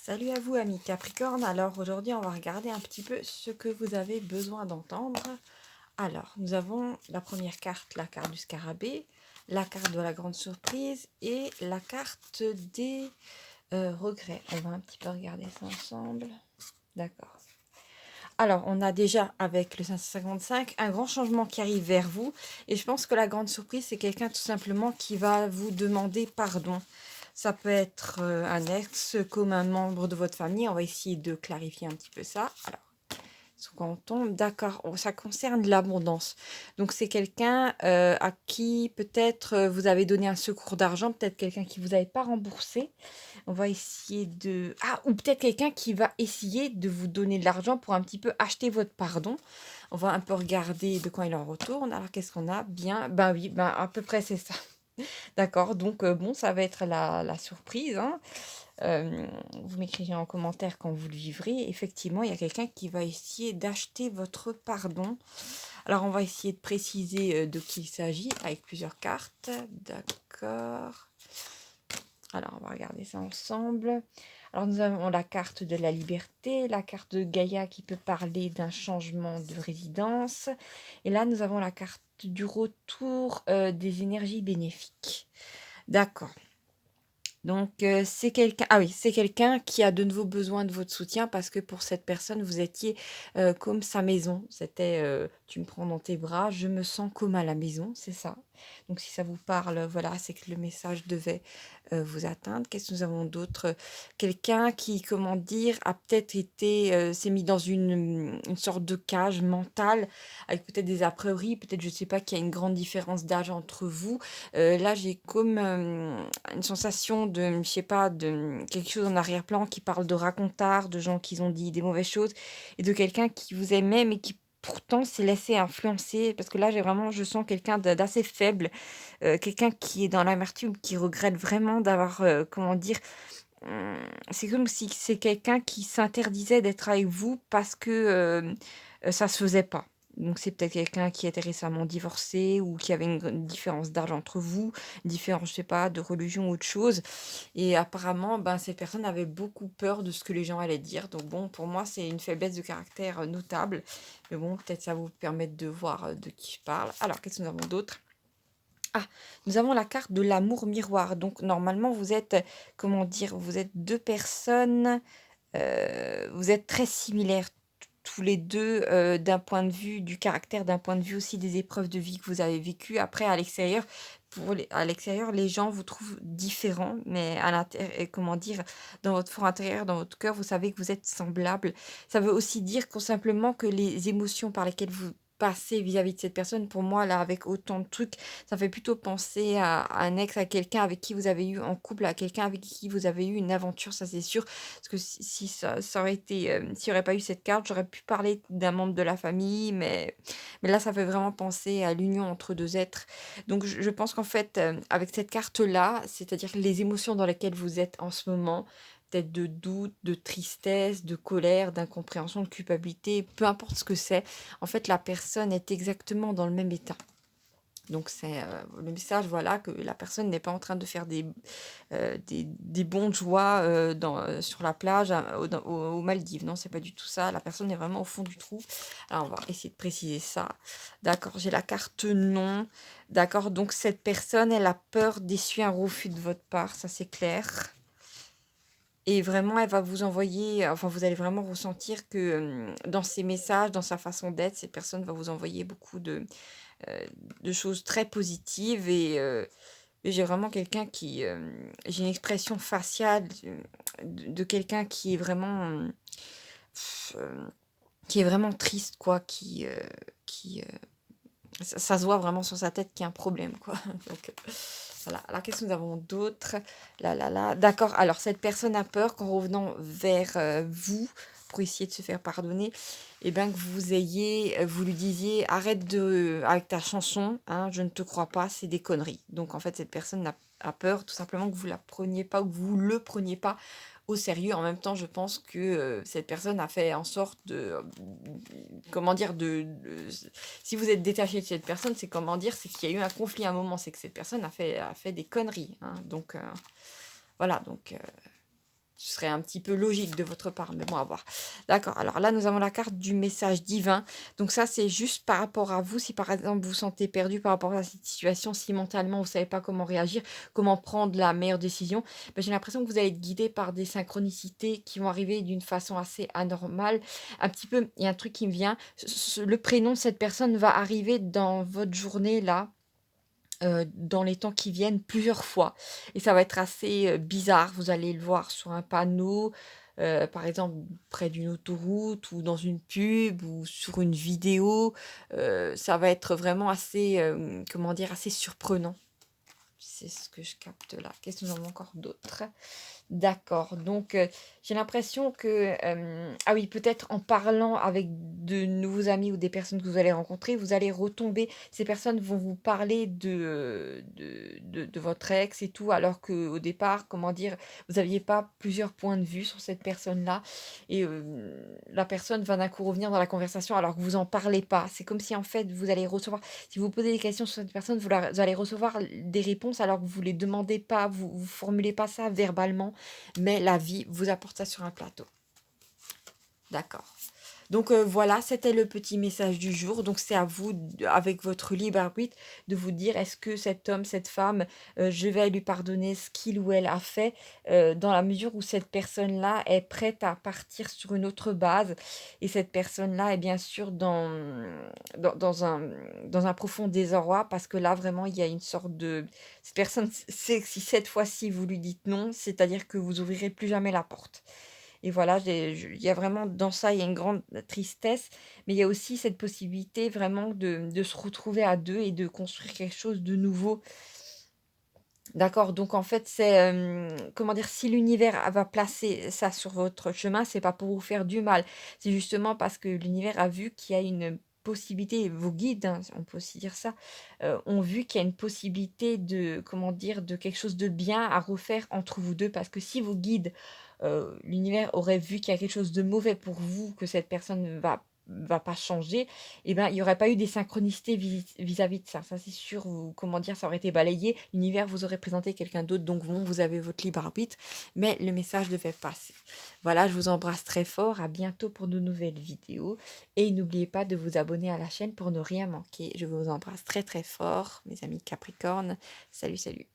Salut à vous amis Capricorne, alors aujourd'hui on va regarder un petit peu ce que vous avez besoin d'entendre. Alors nous avons la première carte, la carte du scarabée, la carte de la grande surprise et la carte des regrets. On va un petit peu regarder ça ensemble. D'accord. Alors on a déjà avec le 555 un grand changement qui arrive vers vous et je pense que la grande surprise c'est quelqu'un tout simplement qui va vous demander pardon. Ça peut être un ex comme un membre de votre famille. On va essayer de clarifier un petit peu ça. Alors, quand on tombe, d'accord, ça concerne l'abondance. Donc, c'est quelqu'un à qui peut-être vous avez donné un secours d'argent, peut-être quelqu'un qui vous n'avez pas remboursé. On va essayer de... Ah, ou peut-être quelqu'un qui va essayer de vous donner de l'argent pour un petit peu acheter votre pardon. On va un peu regarder de quand il en retourne. Alors, qu'est-ce qu'on a? Bien, ben oui, ben à peu près c'est ça. D'accord, donc bon, ça va être la surprise, hein. Vous m'écrirez en commentaire quand vous le vivrez. Effectivement, il y a quelqu'un qui va essayer d'acheter votre pardon. Alors, on va essayer de préciser de qui il s'agit avec plusieurs cartes. D'accord. Alors, on va regarder ça ensemble. Alors, nous avons la carte de la liberté, la carte de Gaïa qui peut parler d'un changement de résidence. Et là, nous avons la carte du retour des énergies bénéfiques. D'accord. Donc, c'est quelqu'un, ah oui, c'est quelqu'un qui a de nouveau besoin de votre soutien parce que pour cette personne, vous étiez comme sa maison. C'était, tu me prends dans tes bras, je me sens comme à la maison, c'est ça. Donc, si ça vous parle, voilà, c'est que le message devait vous atteindre. Qu'est-ce que nous avons d'autre? Quelqu'un qui, comment dire, a peut-être été, s'est mis dans une sorte de cage mentale avec peut-être des a priori, peut-être, je sais pas, qu'il y a une grande différence d'âge entre vous. Là, j'ai comme une sensation de, je sais pas, de quelque chose en arrière-plan qui parle de racontars, de gens qui ont dit des mauvaises choses, et de quelqu'un qui vous aimait, mais qui pourtant s'est laissé influencer. Parce que là, je sens quelqu'un d'assez faible, quelqu'un qui est dans l'amertume, qui regrette vraiment d'avoir, comment dire, c'est comme si c'est quelqu'un qui s'interdisait d'être avec vous parce que ça se faisait pas. Donc c'est peut-être quelqu'un qui était récemment divorcé ou qui avait une différence d'âge entre vous, une différence, je sais pas, de religion ou autre chose. Et apparemment, ben, cette personne avait beaucoup peur de ce que les gens allaient dire. Donc bon, pour moi, c'est une faiblesse de caractère notable. Mais bon, peut-être ça vous permet de voir de qui je parle. Alors, qu'est-ce que nous avons d'autre? Ah, nous avons la carte de l'amour miroir. Donc normalement, vous êtes, comment dire, vous êtes deux personnes, vous êtes très similaires tous les deux d'un point de vue du caractère, d'un point de vue aussi des épreuves de vie que vous avez vécues. Après, à l'extérieur, à l'extérieur, les gens vous trouvent différents, mais à l'intérieur, comment dire, dans votre fort intérieur, dans votre cœur, vous savez que vous êtes semblables. Ça veut aussi dire que simplement que les émotions par lesquelles vous passez vis-à-vis de cette personne, pour moi, là, avec autant de trucs, ça fait plutôt penser à un ex, à quelqu'un avec qui vous avez eu en couple, à quelqu'un avec qui vous avez eu une aventure, ça c'est sûr. Parce que si ça aurait été, s'il n'y aurait pas eu cette carte, j'aurais pu parler d'un membre de la famille, mais là, ça fait vraiment penser à l'union entre deux êtres. Donc, je pense qu'en fait, avec cette carte-là, c'est-à-dire les émotions dans lesquelles vous êtes en ce moment, peut-être de doute, de tristesse, de colère, d'incompréhension, de culpabilité, peu importe ce que c'est, en fait, la personne est exactement dans le même état. Donc c'est le message, voilà, que la personne n'est pas en train de faire des bonds de joie sur la plage aux Maldives. Non, c'est pas du tout ça. La personne est vraiment au fond du trou. Alors on va essayer de préciser ça. D'accord, j'ai la carte non. D'accord, donc cette personne, elle a peur d'essuyer un refus de votre part, ça c'est clair. Et vraiment, elle va vous envoyer, enfin, vous allez vraiment ressentir que dans ses messages, dans sa façon d'être, cette personne va vous envoyer beaucoup de choses très positives et j'ai vraiment quelqu'un qui, j'ai une expression faciale de quelqu'un qui est vraiment, qui est vraiment triste, quoi, qui ça se voit vraiment sur sa tête qu'il y a un problème, quoi. Donc, voilà. Alors, qu'est-ce que nous avons d'autre? Là, là, là. D'accord. Alors, cette personne a peur qu'en revenant vers vous, pour essayer de se faire pardonner, et bien que vous ayez, vous lui disiez, arrête avec ta chanson, hein, je ne te crois pas, c'est des conneries. Donc, en fait, cette personne a peur tout simplement que vous la preniez pas ou que vous le preniez pas au sérieux. En même temps, je pense que cette personne a fait en sorte comment dire, si vous êtes détaché de cette personne, c'est comment dire, c'est qu'il y a eu un conflit à un moment, c'est que cette personne a fait des conneries, hein. Donc voilà, donc serait un petit peu logique de votre part, mais bon, à voir. D'accord, alors là, nous avons la carte du message divin. Donc ça, c'est juste par rapport à vous. Si par exemple, vous vous sentez perdu par rapport à cette situation, si mentalement, vous ne savez pas comment réagir, comment prendre la meilleure décision, ben, j'ai l'impression que vous allez être guidé par des synchronicités qui vont arriver d'une façon assez anormale. Un petit peu, il y a un truc qui me vient, le prénom de cette personne va arriver dans votre journée là, dans les temps qui viennent plusieurs fois et ça va être assez, bizarre. Vous allez le voir sur un panneau, par exemple près d'une autoroute ou dans une pub ou sur une vidéo, ça va être vraiment assez, comment dire? Assez surprenant. C'est ce que je capte là. Qu'est-ce que nous avons encore d'autre? D'accord, donc j'ai l'impression que, ah oui, peut-être en parlant avec de nouveaux amis ou des personnes que vous allez rencontrer, vous allez retomber ces personnes vont vous parler de votre ex et tout, alors qu'au départ, comment dire? Vous aviez pas plusieurs points de vue sur cette personne-là et la personne va d'un coup revenir dans la conversation alors que vous en parlez pas. C'est comme si, en fait, vous allez recevoir si vous posez des questions sur cette personne, vous allez recevoir des réponses alors que vous les demandez pas, vous formulez pas ça verbalement mais la vie vous apporte ça sur un plateau. D'accord. Donc voilà, c'était le petit message du jour. Donc c'est à vous, avec votre libre arbitre, de vous dire est-ce que cet homme, cette femme, je vais lui pardonner ce qu'il ou elle a fait, dans la mesure où cette personne-là est prête à partir sur une autre base. Et cette personne-là est bien sûr dans un profond désarroi parce que là, vraiment, il y a une sorte de... Cette personne sait que si cette fois-ci vous lui dites non, c'est-à-dire que vous ouvrirez plus jamais la porte. Et voilà, il y a vraiment dans ça, il y a une grande tristesse, mais il y a aussi cette possibilité vraiment de se retrouver à 2 et de construire quelque chose de nouveau. D'accord? Donc en fait, c'est, comment dire? Si l'univers va placer ça sur votre chemin, c'est pas pour vous faire du mal. C'est justement parce que l'univers a vu qu'il y a une possibilité, vos guides, hein, on peut aussi dire ça, ont vu qu'il y a une possibilité de, comment dire? De quelque chose de bien à refaire entre vous 2. Parce que si vos guides, l'univers aurait vu qu'il y a quelque chose de mauvais pour vous, que cette personne va pas changer, et ben, il y aurait pas eu des synchronicités vis-à-vis de ça. Ça, c'est sûr, ou comment dire? Ça aurait été balayé. L'univers vous aurait présenté quelqu'un d'autre, donc bon, vous avez votre libre arbitre, mais le message devait passer. Voilà, je vous embrasse très fort. À bientôt pour de nouvelles vidéos et n'oubliez pas de vous abonner à la chaîne pour ne rien manquer. Je vous embrasse très, très fort, mes amis Capricorne. Salut, salut.